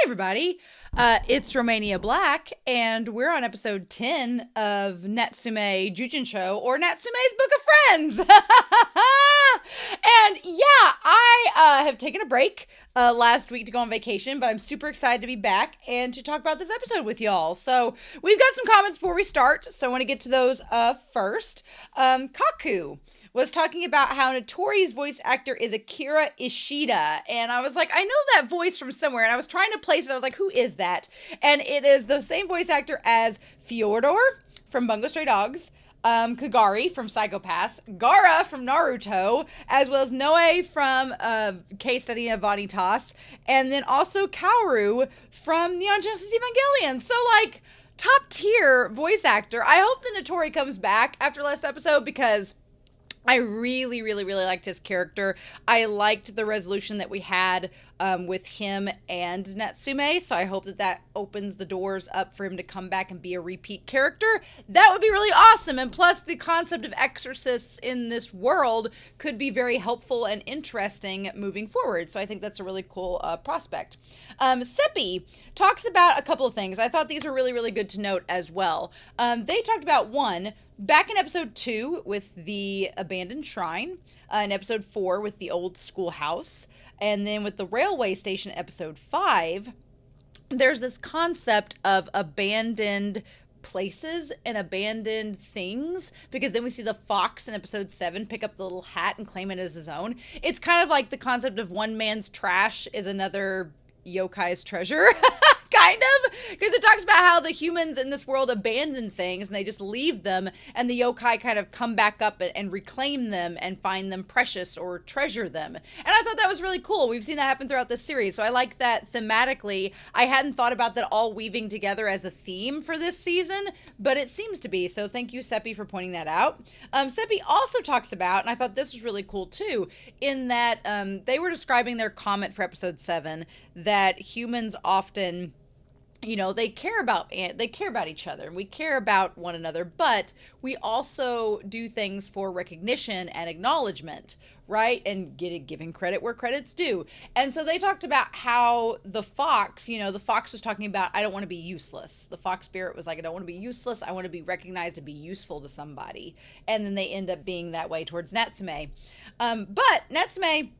everybody. It's Romania Black, and we're on episode 10 of Natsume Yujin-Cho, or Natsume's Book of Friends. And yeah, I have taken a break last week to go on vacation, but I'm super excited to be back and to talk about this episode with y'all. So we've got some comments before we start, so I want to get to those first. Kaku was talking about how Notori's voice actor is Akira Ishida. And I was like, I know that voice from somewhere. And I was trying to place it. I was like, who is that? And it is the same voice actor as Fyodor from Bungo Stray Dogs, Kagari from Psycho Pass, Gaara from Naruto, as well as Noe from Case Study of Vanitas, and then also Kaoru from Neon Genesis Evangelion. So, like, top tier voice actor. I hope that Notori comes back after last episode because I really liked his character. I liked the resolution that we had with him and Natsume, so I hope that that opens the doors up for him to come back and be a repeat character. That would be really awesome, and plus the concept of exorcists in this world could be very helpful and interesting moving forward, so I think that's a really cool prospect. Seppi talks about a couple of things. I thought these are really good to note as well. They talked about, one, back in episode 2 with the abandoned shrine, in episode 4 with the old schoolhouse, and then with the railway station episode 5, there's this concept of abandoned places and abandoned things, because then we see the fox in episode 7 pick up the little hat and claim it as his own. It's kind of like the concept of one man's trash is another yokai's treasure. Kind of, because it talks about how the humans in this world abandon things and they just leave them, and the yokai kind of come back up and reclaim them and find them precious or treasure them. And I thought that was really cool. We've seen that happen throughout this series, so I like that thematically. I hadn't thought about that all weaving together as a theme for this season, but it seems to be, so thank you, Seppi, for pointing that out. Seppi also talks about, and I thought this was really cool too, in that they were describing their comment for episode 7, that humans often, you know, they care about each other, and we care about one another, but we also do things for recognition and acknowledgement, right? And giving credit where credit's due. And so they talked about how the fox was talking about, I don't want to be useless. The fox spirit was like, I don't want to be useless. I want to be recognized and be useful to somebody. And then they end up being that way towards Natsume. But Natsume,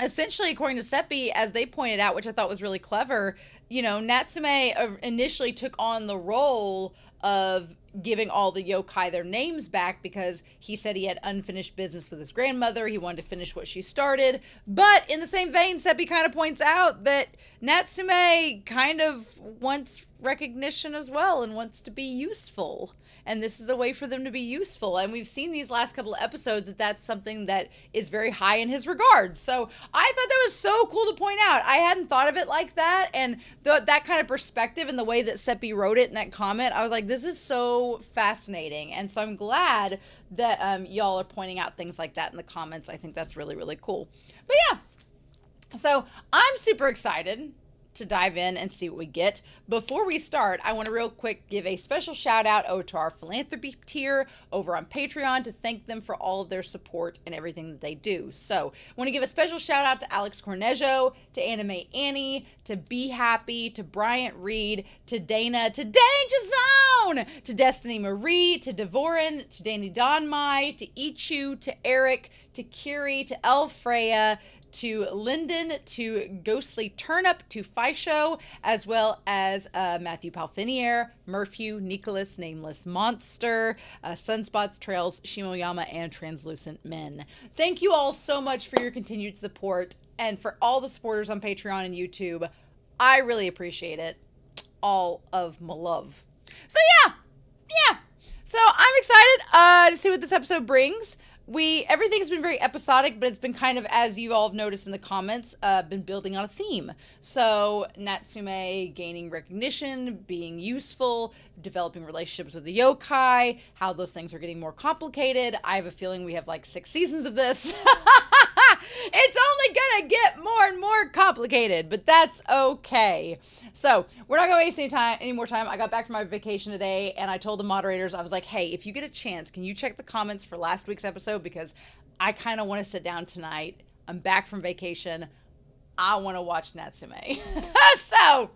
essentially, according to Seppi, as they pointed out, which I thought was really clever, you know, Natsume initially took on the role of giving all the yokai their names back because he said he had unfinished business with his grandmother. He wanted to finish what she started. But in the same vein, Seppi kind of points out that Natsume kind of wants recognition as well and wants to be useful. And this is a way for them to be useful. And we've seen these last couple of episodes that that's something that is very high in his regard. So I thought that was so cool to point out. I hadn't thought of it like that. And that kind of perspective and the way that Seppi wrote it in that comment, I was like, this is so fascinating. And so I'm glad that y'all are pointing out things like that in the comments. I think that's really cool. But yeah, so I'm super excited to dive in and see what we get. Before we start, I want to real quick give a special shout out to our philanthropy tier over on Patreon to thank them for all of their support and everything that they do. So I want to give a special shout out to Alex Cornejo, to Anime Annie, to Be Happy, to Bryant Reed, to Dana, to Danger Zone, to Destiny Marie, to Devorin, to Danny Donmai, to Ichu, to Eric, to Kiri, to El Freya, to Lyndon, to Ghostly Turnip, to Fisho, as well as Matthew Palfinier, Murphew, Nicholas, Nameless Monster, Sunspots, Trails, Shimoyama, and Translucent Men. Thank you all so much for your continued support, and for all the supporters on Patreon and YouTube. I really appreciate it. All of my love. So yeah. So I'm excited to see what this episode brings. Everything's been very episodic, but it's been kind of, as you all have noticed in the comments, been building on a theme. So Natsume gaining recognition, being useful, developing relationships with the yokai, how those things are getting more complicated. I have a feeling we have like 6 seasons of this. It's only gonna get more and more complicated, but that's okay. So we're not gonna waste any more time. I got back from my vacation today, and I told the moderators, I was like, hey, if you get a chance, can you check the comments for last week's episode? Because I kind of want to sit down tonight. I'm back from vacation. I want to watch Natsume. So,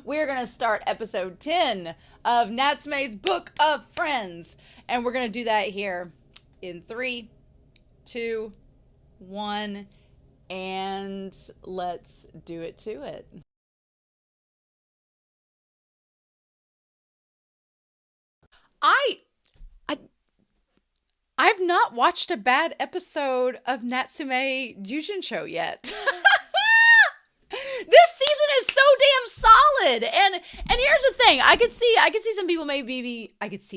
we're going to start episode 10 of Natsume's Book of Friends. And we're going to do that here in 3, 2, 1, and let's do it to it. I've not watched a bad episode of Natsume Yujin-Cho yet. This season is so damn solid, and here's the thing: I could see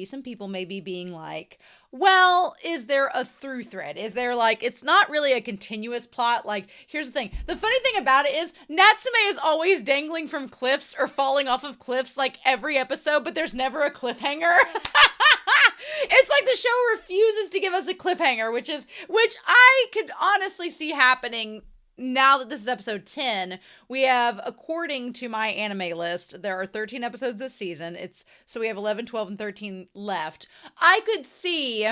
some people maybe being like, well, is there a through thread? Is there like, it's not really a continuous plot? Like, here's the thing: the funny thing about it is Natsume is always dangling from cliffs or falling off of cliffs like every episode, but there's never a cliffhanger. It's like the show refuses to give us a cliffhanger, which I could honestly see happening. Now that this is episode 10, we have, according to my anime list, there are 13 episodes this season. So we have 11, 12, and 13 left. I could see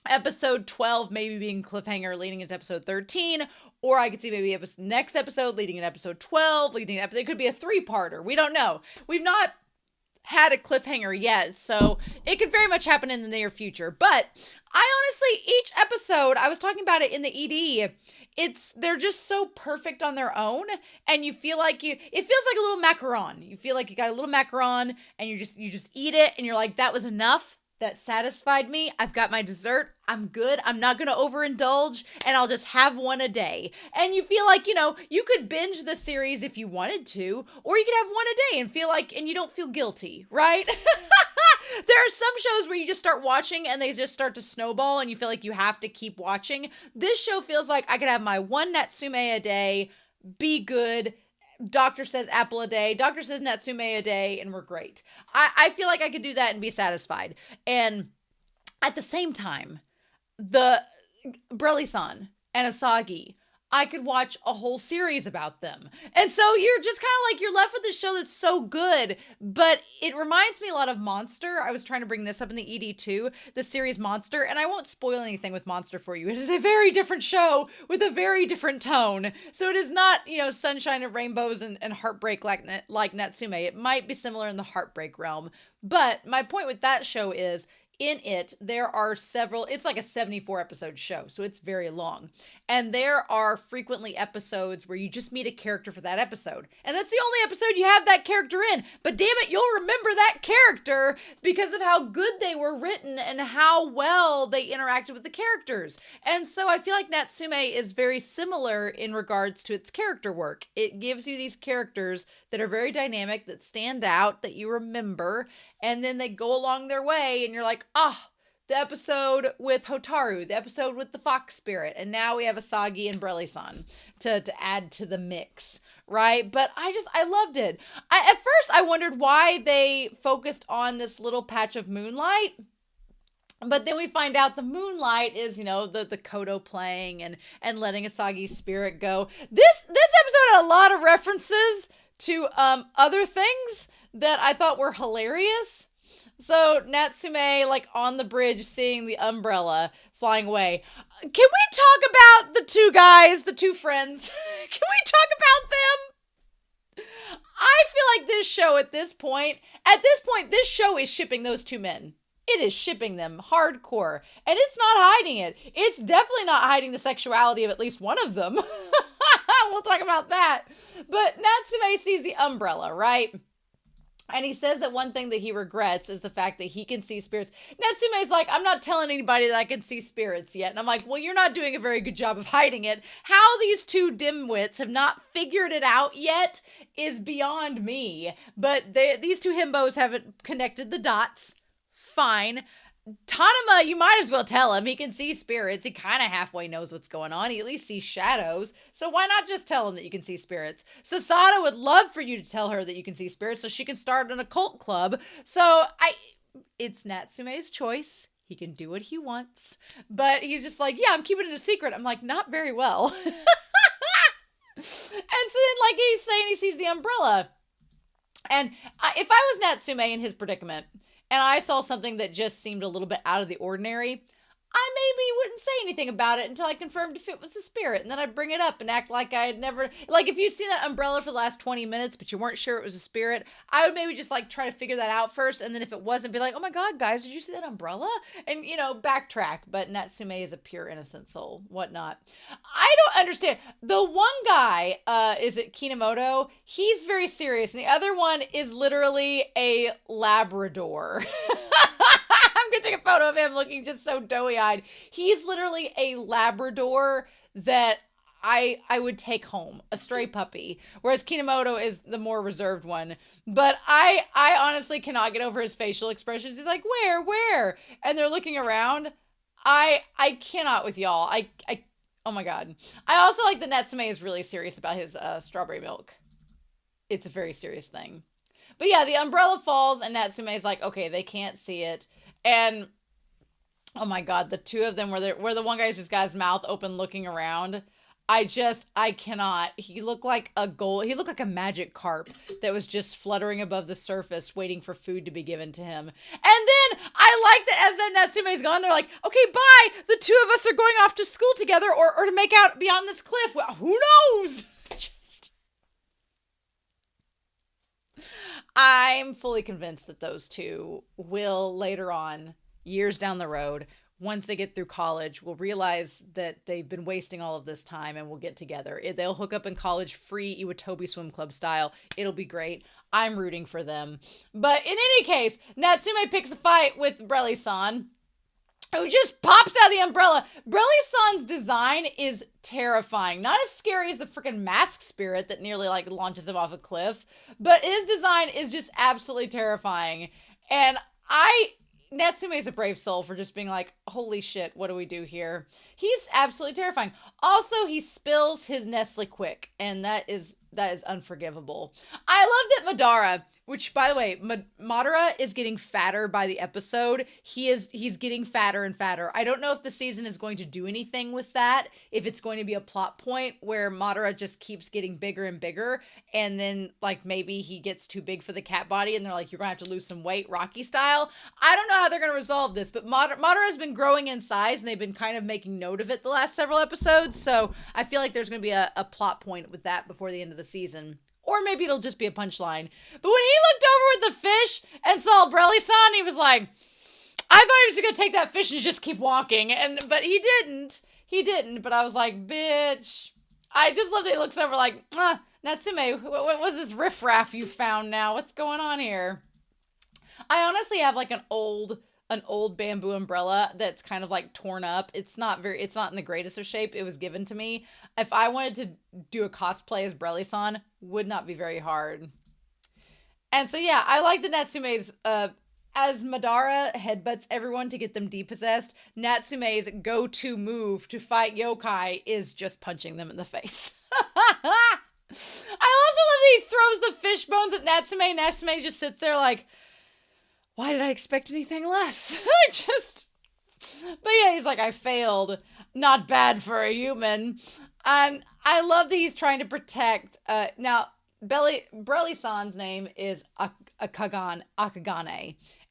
episode 12 maybe being cliffhanger leading into episode 13, or I could see maybe next episode leading into episode 12, it could be a 3-parter. We don't know. We've not had a cliffhanger yet, so it could very much happen in the near future. But I honestly, each episode, I was talking about it in the ED, they're just so perfect on their own, and you feel like it feels like a little macaron. You feel like you got a little macaron, and you just eat it, and you're like, that was enough. That satisfied me. I've got my dessert. I'm good. I'm not going to overindulge, and I'll just have one a day. And you feel like, you could binge the series if you wanted to, or you could have one a day and feel like, and you don't feel guilty, right? There are some shows where you just start watching and they just start to snowball and you feel like you have to keep watching. This show feels like I could have my one Natsume a day, be good. Doctor says apple a day, doctor says Natsume a day, and we're great. I feel like I could do that and be satisfied. And at the same time, the Brelly-san and Asagi, I could watch a whole series about them. And so you're just kind of like, you're left with this show that's so good, but it reminds me a lot of Monster. I was trying to bring this up in the ED too, the series Monster, and I won't spoil anything with Monster for you. It is a very different show with a very different tone. So it is not, sunshine and rainbows and heartbreak like Natsume. It might be similar in the heartbreak realm. But my point with that show is, in it, there are it's like a 74 episode show, so it's very long. And there are frequently episodes where you just meet a character for that episode. And that's the only episode you have that character in. But damn it, you'll remember that character because of how good they were written and how well they interacted with the characters. And so I feel like Natsume is very similar in regards to its character work. It gives you these characters that are very dynamic, that stand out, that you remember, and then they go along their way and you're like, the episode with Hotaru, the episode with the fox spirit, and now we have Asagi and Brelly-san to add to the mix, right? But I loved it. At first I wondered why they focused on this little patch of moonlight, but then we find out the moonlight is, the Cotto playing and letting Asagi's spirit go. This episode had a lot of references to other things that I thought were hilarious. So Natsume, like on the bridge, seeing the umbrella flying away. Can we talk about the two guys, the two friends? Can we talk about them? I feel like this show at this point, this show is shipping those two men. It is shipping them hardcore. And it's not hiding it. It's definitely not hiding the sexuality of at least one of them. We'll talk about that. But Natsume sees the umbrella, right? And he says that one thing that he regrets is the fact that he can see spirits. Natsume's like, I'm not telling anybody that I can see spirits yet. And I'm like, well, you're not doing a very good job of hiding it. How these two dimwits have not figured it out yet is beyond me. But these two himbos haven't connected the dots. Fine. Tanema, you might as well tell him. He can see spirits. He kind of halfway knows what's going on. He at least sees shadows. So why not just tell him that you can see spirits? Sasada would love for you to tell her that you can see spirits so she can start an occult club. So it's Natsume's choice. He can do what he wants. But he's just like, yeah, I'm keeping it a secret. I'm like, not very well. And so then, like he's saying, he sees the umbrella. And if I was Natsume in his predicament, and I saw something that just seemed a little bit out of the ordinary, I maybe wouldn't say anything about it until I confirmed if it was the spirit. And then I'd bring it up and act like I had never, like if you'd seen that umbrella for the last 20 minutes, but you weren't sure it was a spirit, I would maybe just like try to figure that out first. And then if it wasn't, be like, oh my God, guys, did you see that umbrella? And, backtrack. But Natsume is a pure innocent soul, whatnot. I don't understand. The one guy, is it Kinomoto? He's very serious. And the other one is literally a Labrador. I'm gonna take a photo of him looking just so doughy-eyed. He's literally a Labrador that I would take home, a stray puppy, whereas Kinomoto is the more reserved one. But I honestly cannot get over his facial expressions. He's like, where? And they're looking around. I cannot with y'all. I oh my God. I also like that Natsume is really serious about his strawberry milk. It's a very serious thing. But yeah, the umbrella falls and Natsume is like, okay, they can't see it. And oh my God, the two of them where the one guy's just got his mouth open looking around. I cannot. He looked like a magic carp that was just fluttering above the surface waiting for food to be given to him. And then I like that as that Natsume's gone, they're like, okay, bye. The two of us are going off to school together or to make out beyond this cliff. Well, who knows? I'm fully convinced that those two will later on, years down the road, once they get through college, will realize that they've been wasting all of this time and will get together. They'll hook up in college free Iwatobi Swim Club style. It'll be great. I'm rooting for them. But in any case, Natsume picks a fight with Brelly-san, who just pops out of the umbrella. Brelly-san's design is terrifying. Not as scary as the freaking mask spirit that nearly like launches him off a cliff, but his design is just absolutely terrifying. And Natsume is a brave soul for just being like, holy shit, what do we do here? He's absolutely terrifying. Also, he spills his Nestle Quick, and that is unforgivable. I love that Madara, which by the way, Madara is getting fatter by the episode. He's getting fatter and fatter. I don't know if the season is going to do anything with that, if it's going to be a plot point where Madara just keeps getting bigger and bigger, and then like maybe he gets too big for the cat body and they're like, you're gonna have to lose some weight, Rocky style. I don't know how they're gonna resolve this, but Madara has been growing in size and they've been kind of making note of it the last several episodes, so I feel like there's gonna be a plot point with that before the end of the season. Or maybe it'll just be a punchline. But when he looked over with the fish and saw Brelly-san, he was like, I thought he was just gonna take that fish and just keep walking. But he didn't. He didn't. But I was like, bitch. I just love that he looks over like, Natsume, what was this riffraff you found now? What's going on here? I honestly have like an old bamboo umbrella that's kind of like torn up. It's not in the greatest of shape. It was given to me. If I wanted to do a cosplay as Brelly-san, would not be very hard. And so yeah, I like the Natsume's, as Madara headbutts everyone to get them depossessed, Natsume's go-to move to fight yokai is just punching them in the face. I also love that he throws the fish bones at Natsume. Natsume just sits there like, why did I expect anything less? But yeah, he's like, I failed. Not bad for a human. And I love that he's trying to protect, now, Brelly-san's name is Akagane.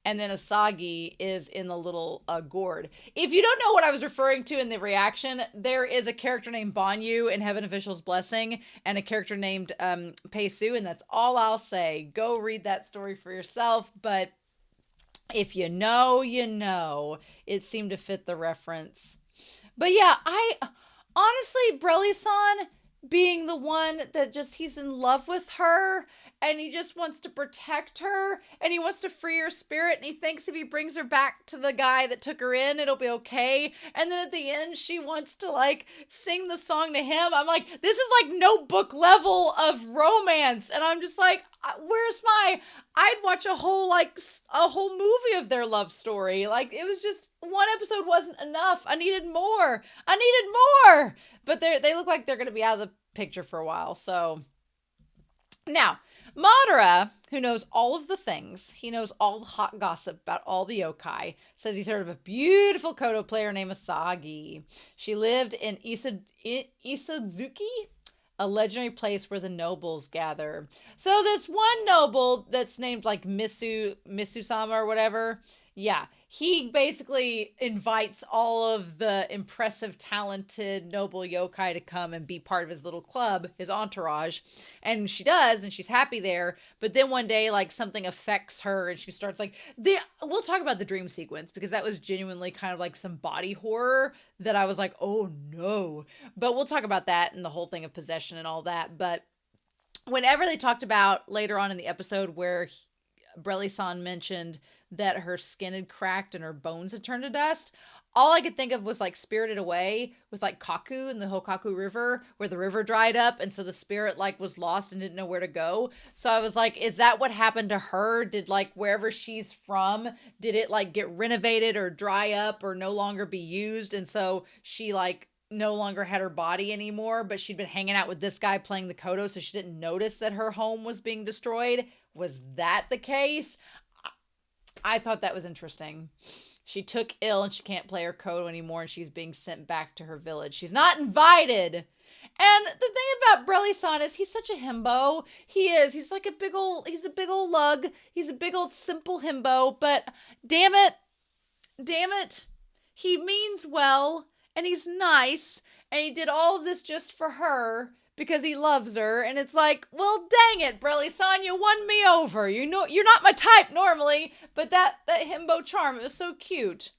And then Asagi is in the little gourd. If you don't know what I was referring to in the reaction, there is a character named Banyu in Heaven Official's Blessing and a character named Peisu, and that's all I'll say. Go read that story for yourself, but if you know, you know. It seemed to fit the reference. But yeah, honestly, Brelly-san being the one that he's in love with her and he just wants to protect her and he wants to free her spirit and he thinks if he brings her back to the guy that took her in, it'll be okay. And then at the end, she wants to like sing the song to him. I'm like, this is like Notebook level of romance. And I'm just like, I'd watch a whole movie of their love story. Like it was just, one episode wasn't enough. I needed more. But they look like they're going to be out of the picture for a while. So now, Madara, who knows all of the things, he knows all the hot gossip about all the yokai, says he's heard of a beautiful Koto player named Asagi. She lived in Isodzuki, a legendary place where the nobles gather. So this one noble that's named like Misu-sama or whatever, Yeah, he basically invites all of the impressive, talented, noble yokai to come and be part of his little club, his entourage. And she does, and she's happy there. But then one day, like, something affects her, and she starts, like, we'll talk about the dream sequence, because that was genuinely kind of like some body horror that I was like, oh no. But we'll talk about that and the whole thing of possession and all that. But whenever they talked about later on in the episode where Brelly-san mentioned that her skin had cracked and her bones had turned to dust, all I could think of was like Spirited Away with like Kaku and the Hokaku River, where the river dried up and so the spirit like was lost and didn't know where to go. So I was like, is that what happened to her? Did like wherever she's from, did it like get renovated or dry up or no longer be used? And so she like no longer had her body anymore, but she'd been hanging out with this guy playing the Koto, so she didn't notice that her home was being destroyed. Was that the case? I thought that was interesting. She took ill and she can't play her Koto anymore, and she's being sent back to her village. She's not invited. And the thing about Brelly-san is he's such a himbo. He is. He's like he's a big old lug. He's a big old simple himbo, but damn it, he means well, and he's nice, and he did all of this just for her, because he loves her. And it's like, well, dang it, Brelly-san, you won me over. You know, you're not my type normally, but that himbo charm, it was so cute.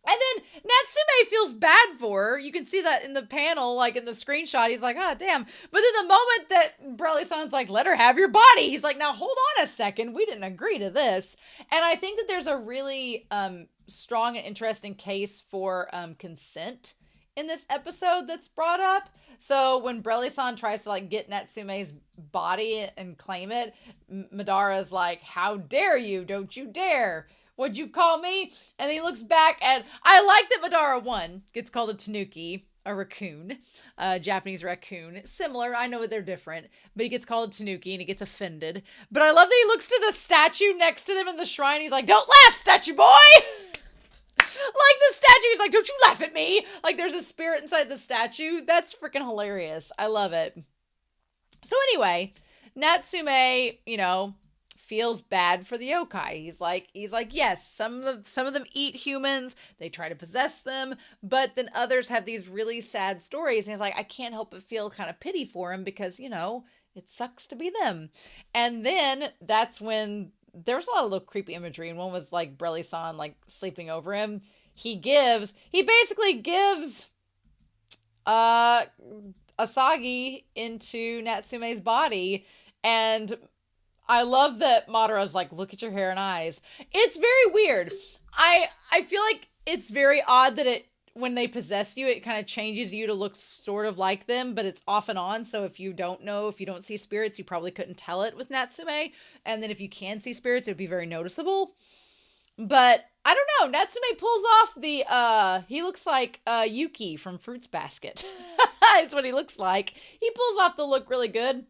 And then Natsume feels bad for her. You can see that in the panel, like in the screenshot. He's like, oh, damn. But then the moment that Brelly-san's like, let her have your body, he's like, now hold on a second. We didn't agree to this. And I think that there's a really strong and interesting case for consent in this episode that's brought up. So when Brelly-san tries to like get Natsume's body and claim it, Madara's like, how dare you? Don't you dare. What'd you call me? And he looks back, and I like that Madara, one, gets called a tanuki, a raccoon, a Japanese raccoon. Similar, I know they're different, but he gets called a tanuki and he gets offended. But I love that he looks to the statue next to them in the shrine. He's like, don't laugh, statue boy! Like the statue, he's like, don't you laugh at me! Like there's a spirit inside the statue. That's freaking hilarious. I love it. So anyway, Natsume, feels bad for the yokai. He's like, yes, some of them eat humans. They try to possess them, but then others have these really sad stories. And he's like, I can't help but feel kind of pity for him because, it sucks to be them. And then that's when there's a lot of little creepy imagery. And one was like Brelly-san like sleeping over him. He basically gives Asagi into Natsume's body. And I love that Madara's like, look at your hair and eyes. It's very weird. I feel like it's very odd that when they possess you, it kind of changes you to look sort of like them, but it's off and on. So if you don't see spirits, you probably couldn't tell it with Natsume. And then if you can see spirits, it would be very noticeable. But I don't know. Natsume pulls off he looks like Yuki from Fruits Basket. Is what he looks like. He pulls off the look really good.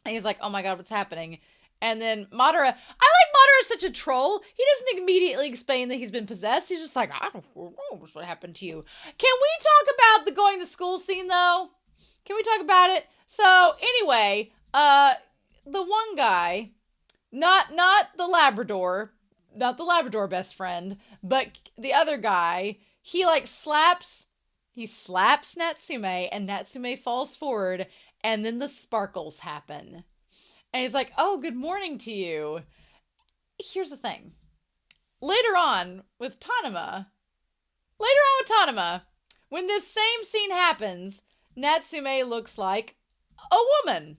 And he's like, oh my God, what's happening? And then Madara, I like Madara as such a troll. He doesn't immediately explain that he's been possessed. He's just like, I don't know what happened to you. Can we talk about the going to school scene though? Can we talk about it? So anyway, the one guy, not the Labrador best friend, but the other guy, he slaps Natsume, and Natsume falls forward. And then the sparkles happen. And he's like, oh, good morning to you. Here's the thing. Later on with Tanuma, when this same scene happens, Natsume looks like a woman.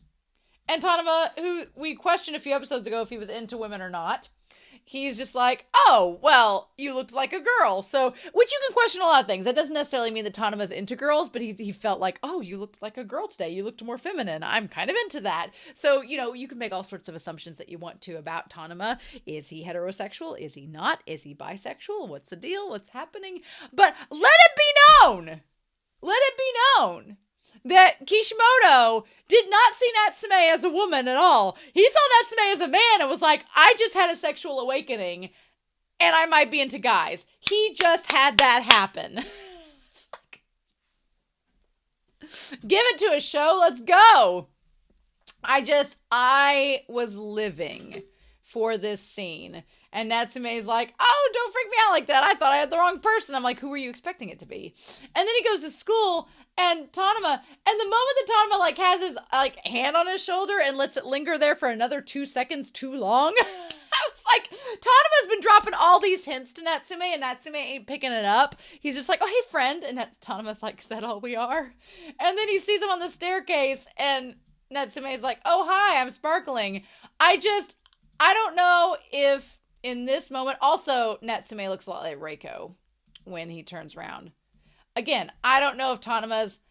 And Tanuma, who we questioned a few episodes ago if he was into women or not, he's just like, oh, well, you looked like a girl. So, which you can question a lot of things. That doesn't necessarily mean that Tanuma's into girls, but he felt like, oh, you looked like a girl today. You looked more feminine. I'm kind of into that. So, you can make all sorts of assumptions that you want to about Tanuma. Is he heterosexual? Is he not? Is he bisexual? What's the deal? What's happening? But let it be known that Kishimoto did not see Natsume as a woman at all. He saw Natsume as a man and was like, I just had a sexual awakening and I might be into guys. He just had that happen. Give it to a show. Let's go. I was living for this scene. And Natsume's like, oh, don't freak me out like that. I thought I had the wrong person. I'm like, who were you expecting it to be? And then he goes to school and Tanuma, and the moment that Tanuma like has his like hand on his shoulder and lets it linger there for another 2 seconds too long, I was like, Tanuma's been dropping all these hints to Natsume and Natsume ain't picking it up. He's just like, oh, hey, friend. And Tanuma's like, is that all we are? And then he sees him on the staircase and Natsume's like, oh, hi, I'm sparkling. I don't know if in this moment, also Natsume looks a lot like Reiko when he turns around. Again, I don't know if Tanuma's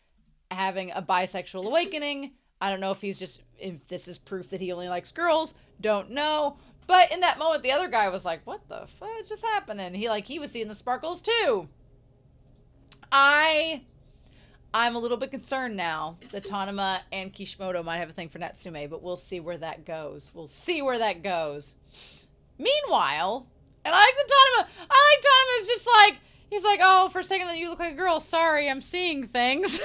having a bisexual awakening. I don't know if if this is proof that he only likes girls. Don't know. But in that moment, the other guy was like, what the fudge is happening? He was seeing the sparkles too. I'm a little bit concerned now that Tanuma and Kishimoto might have a thing for Natsume, but we'll see where that goes. Meanwhile, and I like Tanuma's just like, he's like, oh, for a second you look like a girl. Sorry, I'm seeing things.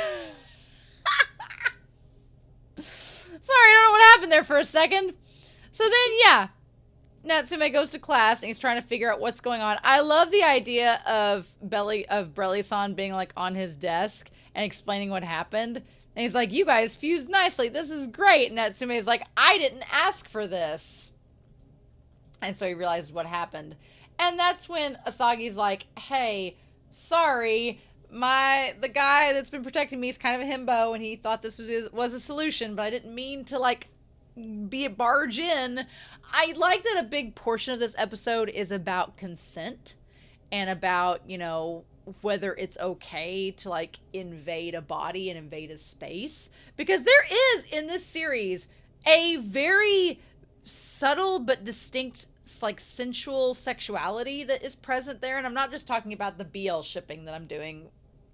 Sorry, I don't know what happened there for a second. So then, yeah, Natsume goes to class and he's trying to figure out what's going on. I love the idea of Brelly-san being like on his desk and explaining what happened. And he's like, you guys fused nicely. This is great. And Natsume is like, I didn't ask for this. And so he realizes what happened. And that's when Asagi's like, hey, sorry, the guy that's been protecting me is kind of a himbo and he thought this was a solution, but I didn't mean to like be a barge in. I like that a big portion of this episode is about consent and about, you know, whether it's okay to like invade a body and invade a space, because there is in this series a very subtle but distinct like sensual sexuality that is present there. And I'm not just talking about the BL shipping that I'm doing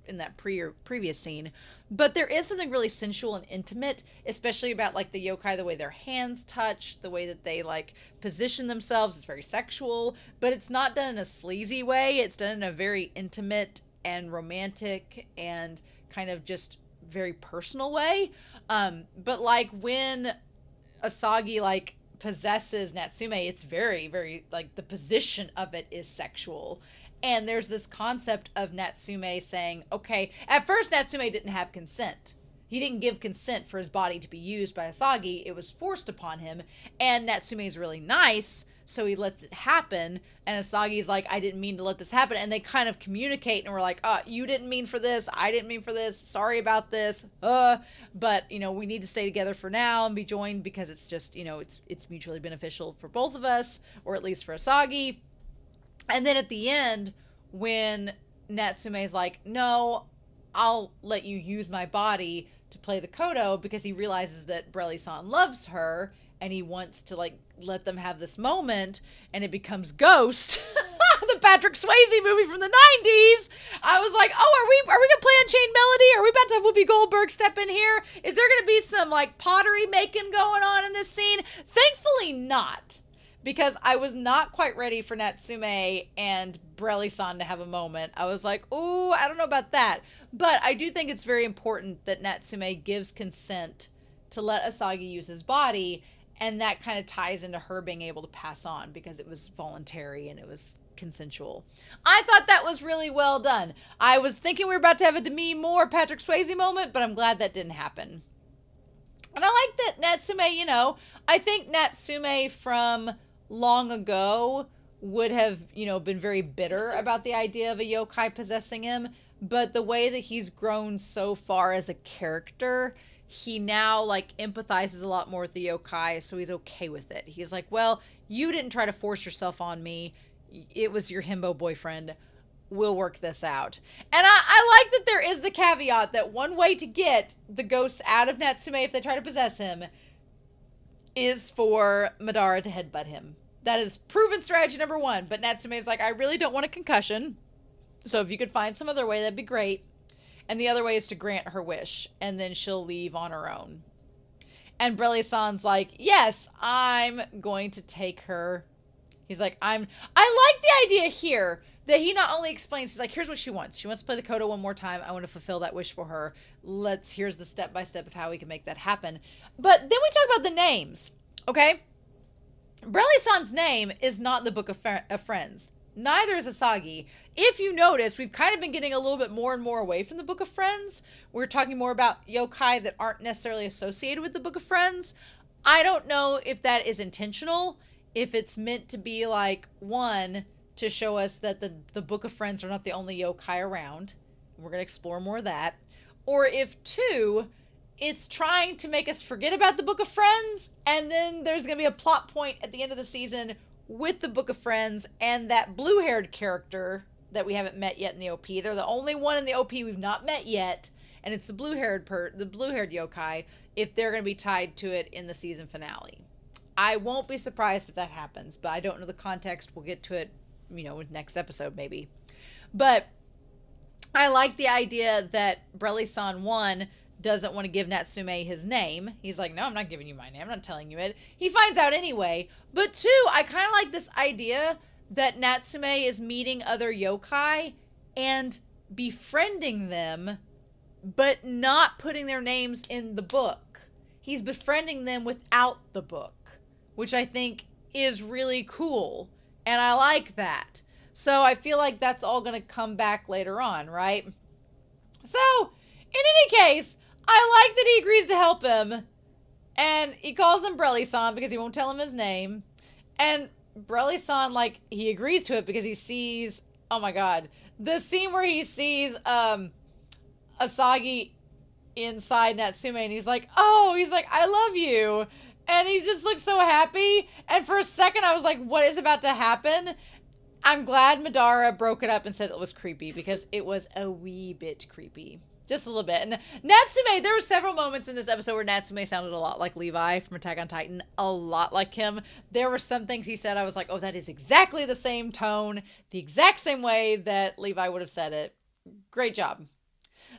in that previous scene, but there is something really sensual and intimate, especially about like the yokai, the way their hands touch, the way that they like position themselves is very sexual, but it's not done in a sleazy way. It's done in a very intimate and romantic and kind of just very personal way. But like when Asagi like possesses Natsume, it's very, very like the position of it is sexual. And there's this concept of Natsume saying, okay, at first Natsume didn't have consent. He didn't give consent for his body to be used by Asagi. It was forced upon him. And Natsume is really nice, so he lets it happen. And Asagi's like, I didn't mean to let this happen. And they kind of communicate and we're like, you didn't mean for this. I didn't mean for this. Sorry about this. But, you know, we need to stay together for now and be joined because it's just, you know, it's mutually beneficial for both of us, or at least for Asagi. And then at the end, when Natsume's like, no, I'll let you use my body to play the Cotto, because he realizes that Brelly-san loves her and he wants to like let them have this moment, and it becomes Ghost, the Patrick Swayze movie from the 90s. I was like, oh, are we gonna play Unchained Melody? Are we about to have Whoopi Goldberg step in here? Is there gonna be some like pottery making going on in this scene? Thankfully not. Because I was not quite ready for Natsume and Brelly-san to have a moment. I was like, ooh, I don't know about that. But I do think it's very important that Natsume gives consent to let Asagi use his body. And that kind of ties into her being able to pass on because it was voluntary and it was consensual. I thought that was really well done. I was thinking we were about to have a Demi Moore, Patrick Swayze moment, but I'm glad that didn't happen. And I like that Natsume, you know, I think Natsume from long ago would have, you know, been very bitter about the idea of a yokai possessing him, but the way that he's grown so far as a character, he now like empathizes a lot more with the yokai, so he's okay with it. He's like, well, you didn't try to force yourself on me, it was your himbo boyfriend, we'll work this out. And I like that there is the caveat that one way to get the ghosts out of Natsume if they try to possess him is for Madara to headbutt him. That is proven strategy number one. But Natsume is like, I really don't want a concussion. So if you could find some other way, that'd be great. And the other way is to grant her wish. And then she'll leave on her own. And Brelly-san's like, yes, I'm going to take her. He's like, I like the idea here that he not only explains, he's like, here's what she wants. She wants to play the Cotto one more time. I want to fulfill that wish for her. Here's the step-by-step of how we can make that happen. But then we talk about the names, okay? Brelly-san's name is not in the Book of Friends. Neither is Asagi. If you notice, we've kind of been getting a little bit more and more away from the Book of Friends. We're talking more about yokai that aren't necessarily associated with the Book of Friends. I don't know if that is intentional, if it's meant to be like, one, to show us that the Book of Friends are not the only yokai around. We're going to explore more of that. Or if, two, it's trying to make us forget about the Book of Friends, and then there's going to be a plot point at the end of the season with the Book of Friends and that blue-haired character that we haven't met yet in the OP. They're the only one in the OP we've not met yet, and it's the blue-haired yokai, if they're going to be tied to it in the season finale. I won't be surprised if that happens, but I don't know the context. We'll get to it, with next episode maybe. But I like the idea that Brelly-san, one, doesn't want to give Natsume his name. He's like, no, I'm not giving you my name. I'm not telling you it. He finds out anyway. But two, I kind of like this idea that Natsume is meeting other yokai and befriending them, but not putting their names in the book. He's befriending them without the book, which I think is really cool. And I like that. So I feel like that's all going to come back later on, right? So, in any case, I like that he agrees to help him, and he calls him Brelly-san because he won't tell him his name, and Brelly-san, he agrees to it because he sees, oh my god, the scene where he sees, Asagi inside Natsume, and he's like, I love you, and he just looks so happy, and for a second I was like, what is about to happen? I'm glad Madara broke it up and said it was creepy, because it was a wee bit creepy. Just a little bit. And Natsume, there were several moments in this episode where Natsume sounded a lot like Levi from Attack on Titan. A lot like him. There were some things he said I was like, oh, that is exactly the same tone. The exact same way that Levi would have said it. Great job.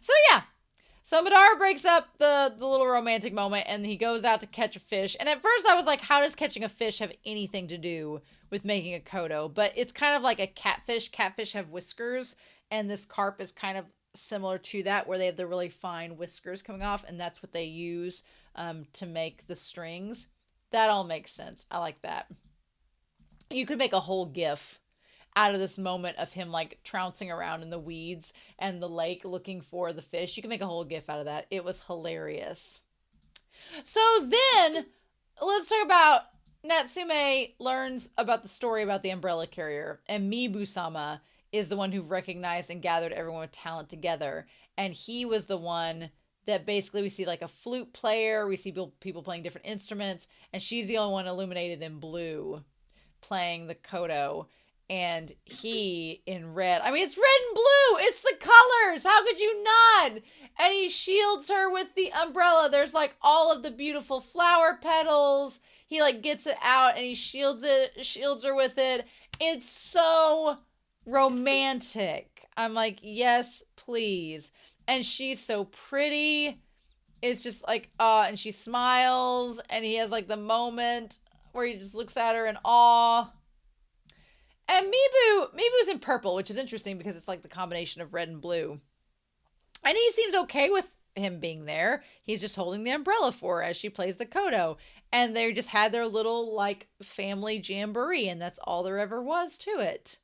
So yeah. So Madara breaks up the little romantic moment and he goes out to catch a fish. And at first I was like, how does catching a fish have anything to do with making a Cotto? But it's kind of like a catfish. Catfish have whiskers. And this carp is kind of similar to that, where they have the really fine whiskers coming off, and that's what they use to make the strings. That all makes sense. I like that. You could make a whole gif out of this moment of him trouncing around in the weeds and the lake looking for the fish. You can make a whole gif out of that. It was hilarious. So then let's talk about Natsume learns about the story about the umbrella carrier, and Mibu-sama is the one who recognized and gathered everyone with talent together. And he was the one that basically we see a flute player, we see people playing different instruments, and she's the only one illuminated in blue playing the Cotto. And he in red. I mean, it's red and blue. It's the colors. How could you not? And he shields her with the umbrella. There's all of the beautiful flower petals. He gets it out and he shields her with it. It's so romantic. I'm like, yes, please. And she's so pretty. It's just and she smiles and he has the moment where he just looks at her in awe. And Mibu's in purple, which is interesting because it's the combination of red and blue. And he seems okay with him being there. He's just holding the umbrella for her as she plays the Cotto. And they just had their little family jamboree, and that's all there ever was to it.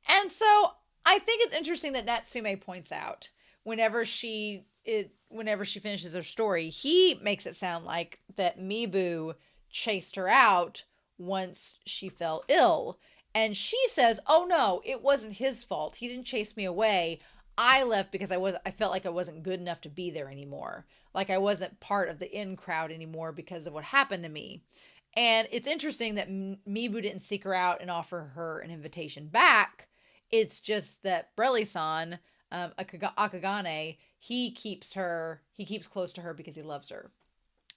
And so I think it's interesting that Natsume points out whenever she finishes her story, he makes it sound like that Mibu chased her out once she fell ill. And she says, oh no, it wasn't his fault. He didn't chase me away. I left because I felt like I wasn't good enough to be there anymore. I wasn't part of the in crowd anymore because of what happened to me. And it's interesting that Mibu didn't seek her out and offer her an invitation back. It's just that Brelly-san, Akagane, he keeps close to her because he loves her.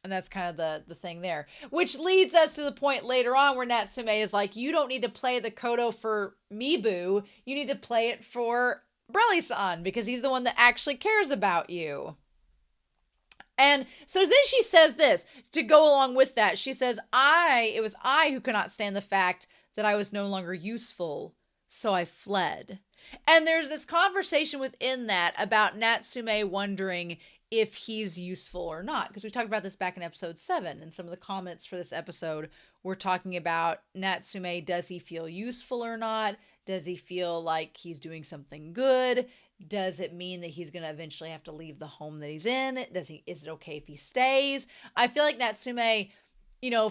And that's kind of the thing there. Which leads us to the point later on where Natsume is like, you don't need to play the Cotto for Mibu. You need to play it for Brelly-san because he's the one that actually cares about you. And so then she says this, to go along with that, she says, it was I who could not stand the fact that I was no longer useful, so I fled. And there's this conversation within that about Natsume wondering if he's useful or not. Because we talked about this back in episode 7, and some of the comments for this episode were talking about Natsume. Does he feel useful or not? Does he feel like he's doing something good? Does it mean that he's going to eventually have to leave the home that he's in? Is it okay if he stays? I feel like Natsume,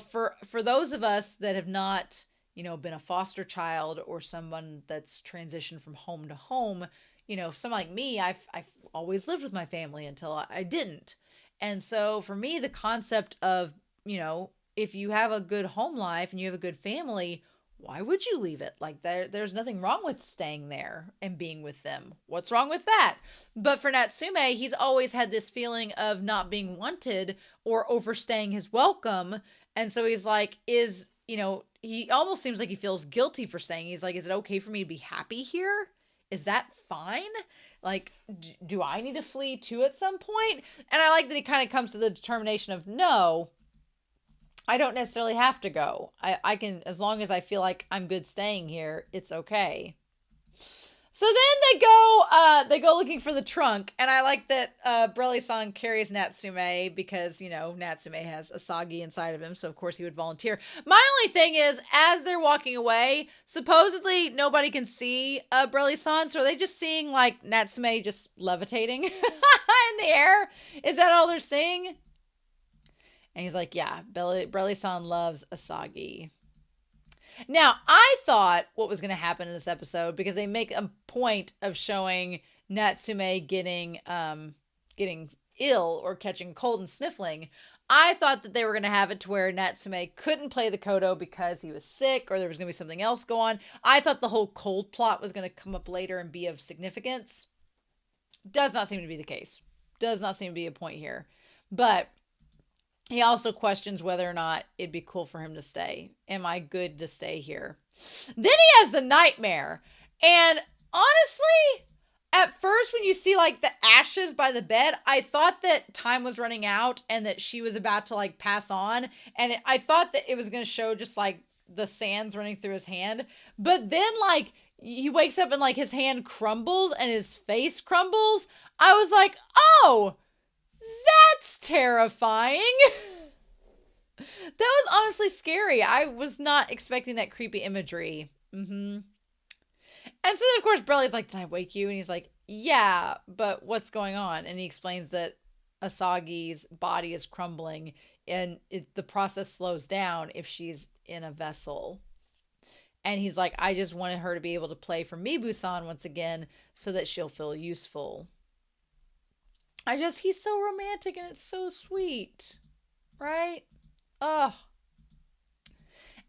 for those of us that have not, been a foster child or someone that's transitioned from home to home, someone like me, I've always lived with my family until I didn't. And so for me, the concept of, if you have a good home life and you have a good family, why would you leave it? Like there's nothing wrong with staying there and being with them. What's wrong with that? But for Natsume, he's always had this feeling of not being wanted or overstaying his welcome. And so he's like, he almost seems like he feels guilty for staying. He's like, is it okay for me to be happy here? Is that fine? Like, do I need to flee too at some point? And I like that he kind of comes to the determination of, no, I don't necessarily have to go. I can, as long as I feel like I'm good staying here, it's okay. So then they go looking for the trunk, and I like that Brelly-san carries Natsume because, Natsume has Asagi inside of him, so of course he would volunteer. My only thing is, as they're walking away, supposedly nobody can see Brelly-san, so are they just seeing, like, Natsume just levitating in the air? Is that all they're seeing? And he's like, yeah, Brelly-san loves Asagi. Now, I thought what was going to happen in this episode, because they make a point of showing Natsume getting ill or catching cold and sniffling. I thought that they were going to have it to where Natsume couldn't play the Cotto because he was sick, or there was going to be something else go on. I thought the whole cold plot was going to come up later and be of significance. Does not seem to be the case. Does not seem to be a point here. But he also questions whether or not it'd be cool for him to stay. Am I good to stay here? Then he has the nightmare. And honestly, at first when you see like the ashes by the bed, I thought that time was running out and that she was about to like pass on. And I thought that it was going to show just like the sands running through his hand. But then like he wakes up and like his hand crumbles and his face crumbles. I was like, oh, that's terrifying. That was honestly scary. I was not expecting that creepy imagery. And so then, of course, Brelly's like, did I wake you? And he's like, yeah, but what's going on? And he explains that Asagi's body is crumbling and the process slows down if she's in a vessel. And he's like, I just wanted her to be able to play for Mibu-san once again so that she'll feel useful. He's so romantic and it's so sweet. Right? Oh.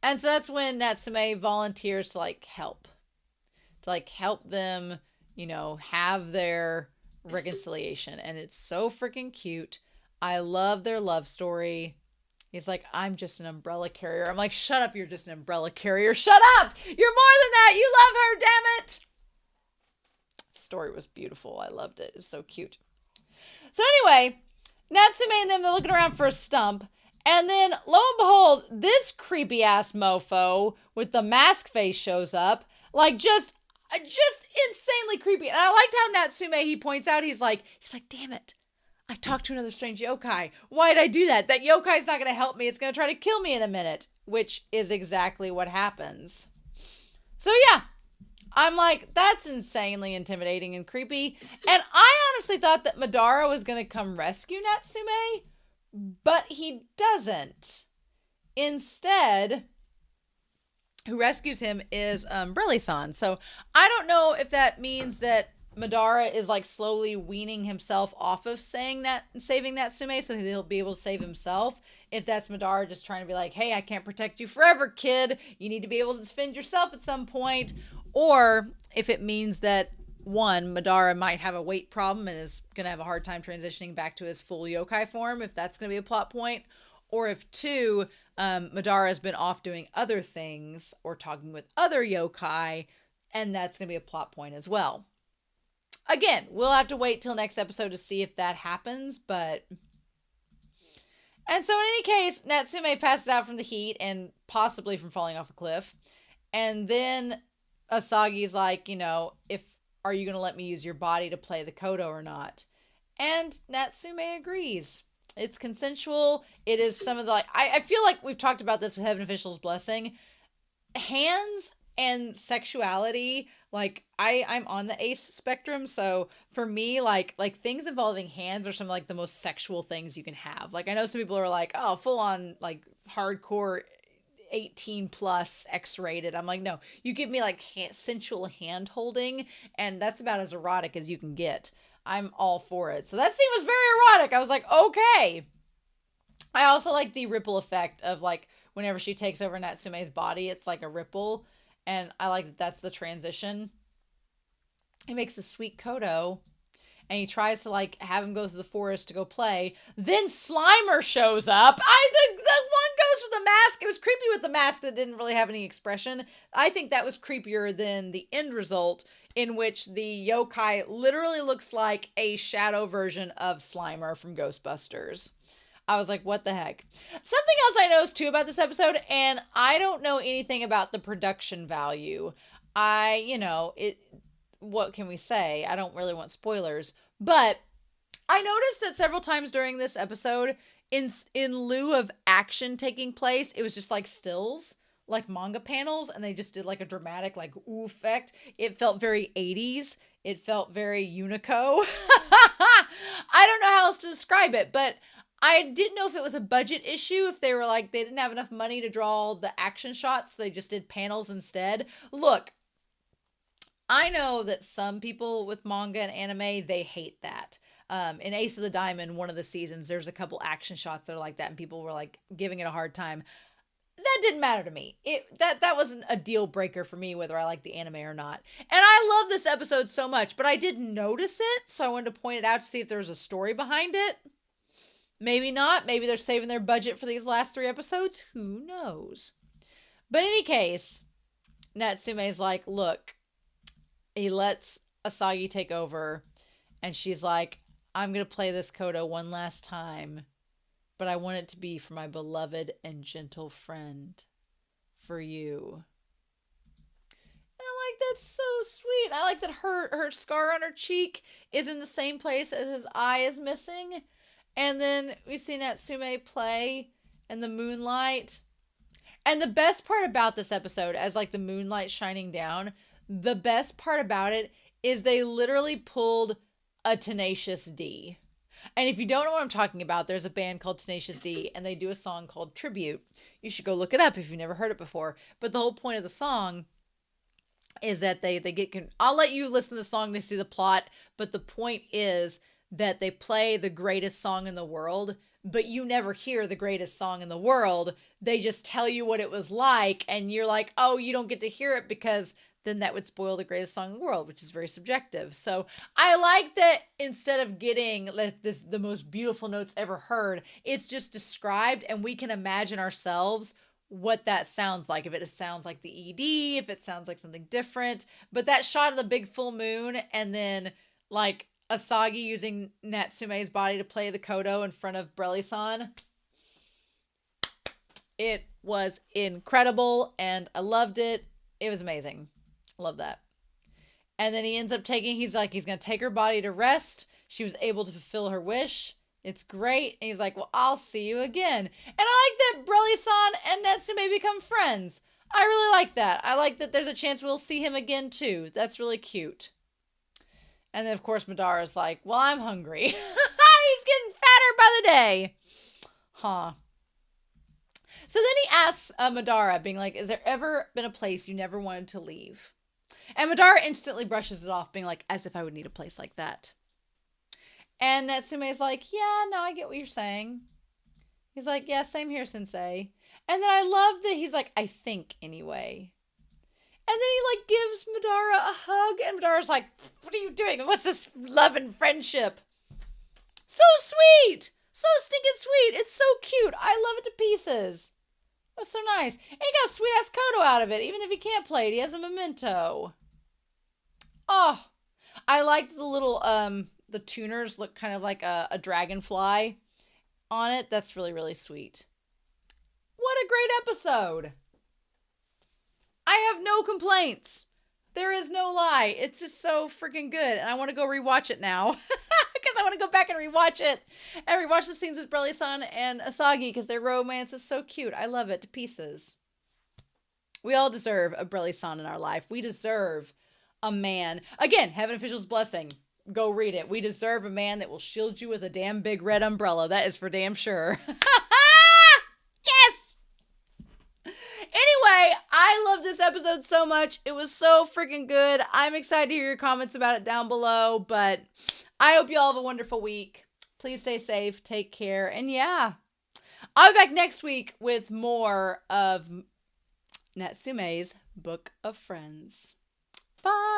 And so that's when Natsume volunteers to like help. To like help them, have their reconciliation. And it's so freaking cute. I love their love story. He's like, I'm just an umbrella carrier. I'm like, shut up, you're just an umbrella carrier. Shut up! You're more than that! You love her, damn it! The story was beautiful. I loved it. It was so cute. So anyway, Natsume and them, they're looking around for a stump. And then, lo and behold, this creepy-ass mofo with the mask face shows up. Like, just insanely creepy. And I liked how Natsume, he points out, he's like, damn it. I talked to another strange yokai. Why did I do that? That yokai's not going to help me. It's going to try to kill me in a minute. Which is exactly what happens. So yeah. I'm like, that's insanely intimidating and creepy. And I honestly thought that Madara was going to come rescue Natsume, but he doesn't. Instead, who rescues him is Brelly-san. So I don't know if that means that Madara is like slowly weaning himself off of saving Natsume so he'll be able to save himself. If that's Madara just trying to be like, hey, I can't protect you forever, kid. You need to be able to defend yourself at some point. Or if it means that, one, Madara might have a weight problem and is going to have a hard time transitioning back to his full yokai form, if that's going to be a plot point. Or if, two, Madara has been off doing other things or talking with other yokai, and that's going to be a plot point as well. Again, we'll have to wait till next episode to see if that happens, but... And so in any case, Natsume passes out from the heat and possibly from falling off a cliff. And then Asagi's like, are you going to let me use your body to play the Cotto or not? And Natsume agrees. It's consensual. It is some of the, like, I feel like we've talked about this with Heaven Official's Blessing. Hands and sexuality, like I'm on the ace spectrum, so for me, like things involving hands are some of like the most sexual things you can have. Like I know some people are like, oh, full on like hardcore 18 plus X-rated. I'm like, no, you give me like sensual hand holding, and that's about as erotic as you can get. I'm all for it. So that scene was very erotic. I was like, okay. I also like the ripple effect of like whenever she takes over Natsume's body, it's like a ripple. And I like that that's the transition. He makes a sweet Cotto, and he tries to like have him go through the forest to go play. Then Slimer shows up. The one goes with the mask. It was creepy with the mask that didn't really have any expression. I think that was creepier than the end result, in which the yokai literally looks like a shadow version of Slimer from Ghostbusters. I was like, what the heck? Something else I noticed too about this episode, and I don't know anything about the production value. What can we say? I don't really want spoilers, but I noticed that several times during this episode, in lieu of action taking place, it was just like stills, like manga panels, and they just did like a dramatic like ooh effect. It felt very 80s. It felt very Unico. I don't know how else to describe it, but I didn't know if it was a budget issue, if they were like, they didn't have enough money to draw the action shots, so they just did panels instead. Look, I know that some people with manga and anime, they hate that. In Ace of the Diamond, one of the seasons, there's a couple action shots that are like that, and people were like giving it a hard time. That didn't matter to me. That wasn't a deal breaker for me, whether I like the anime or not. And I love this episode so much, but I did notice it, so I wanted to point it out to see if there was a story behind it. Maybe not. Maybe they're saving their budget for these last 3 episodes. Who knows? But in any case, Natsume's like, look, he lets Asagi take over, and she's like, I'm going to play this Cotto one last time, but I want it to be for my beloved and gentle friend, for you. And I'm like, that's so sweet. I like that her scar on her cheek is in the same place as his eye is missing. And then we see Natsume play in the moonlight. And the best part about this episode, as like the moonlight shining down, the best part about it is they literally pulled a Tenacious D. And if you don't know what I'm talking about, there's a band called Tenacious D, and they do a song called Tribute. You should go look it up if you've never heard it before. But the whole point of the song is that they get... I'll let you listen to the song to see the plot, but the point is that they play the greatest song in the world, but you never hear the greatest song in the world. They just tell you what it was like, and you're like, oh, you don't get to hear it because then that would spoil the greatest song in the world, which is very subjective. So I like that instead of getting the most beautiful notes ever heard, it's just described, and we can imagine ourselves what that sounds like. If it sounds like the ED, if it sounds like something different. But that shot of the big full moon, and then like Asagi using Natsume's body to play the Cotto in front of Brelly-san. It was incredible, and I loved it. It was amazing. Love that. And then he ends up he's going to take her body to rest. She was able to fulfill her wish. It's great. And he's like, well, I'll see you again. And I like that Brelly-san and Natsume become friends. I really like that. I like that there's a chance we'll see him again, too. That's really cute. And then, of course, Madara's like, well, I'm hungry. He's getting fatter by the day. Huh. So then he asks Madara, being like, has there ever been a place you never wanted to leave? And Madara instantly brushes it off, being like, as if I would need a place like that. And Natsume's like, yeah, no, I get what you're saying. He's like, yeah, same here, sensei. And then I love that he's like, I think anyway. And then he like gives Madara a hug, and Madara's like, what are you doing? What's this love and friendship? So sweet! So stinking sweet! It's so cute! I love it to pieces. It was so nice. And he got a sweet ass Cotto out of it. Even if he can't play it, he has a memento. Oh, I liked the little, the tuners look kind of like a dragonfly on it. That's really, really sweet. What a great episode. I have no complaints. There is no lie. It's just so freaking good. And I want to go rewatch it now. Because because I want to go back and rewatch it. And rewatch the scenes with Brelly-san and Asagi because their romance is so cute. I love it to pieces. We all deserve a Brelly-san in our life. We deserve a man. Again, Heaven Official's blessing. Go read it. We deserve a man that will shield you with a damn big red umbrella. That is for damn sure. Yes! Anyway, I love this episode so much. It was so freaking good. I'm excited to hear your comments about it down below, but I hope you all have a wonderful week. Please stay safe, take care, and yeah, I'll be back next week with more of Natsume's Book of Friends. Bye!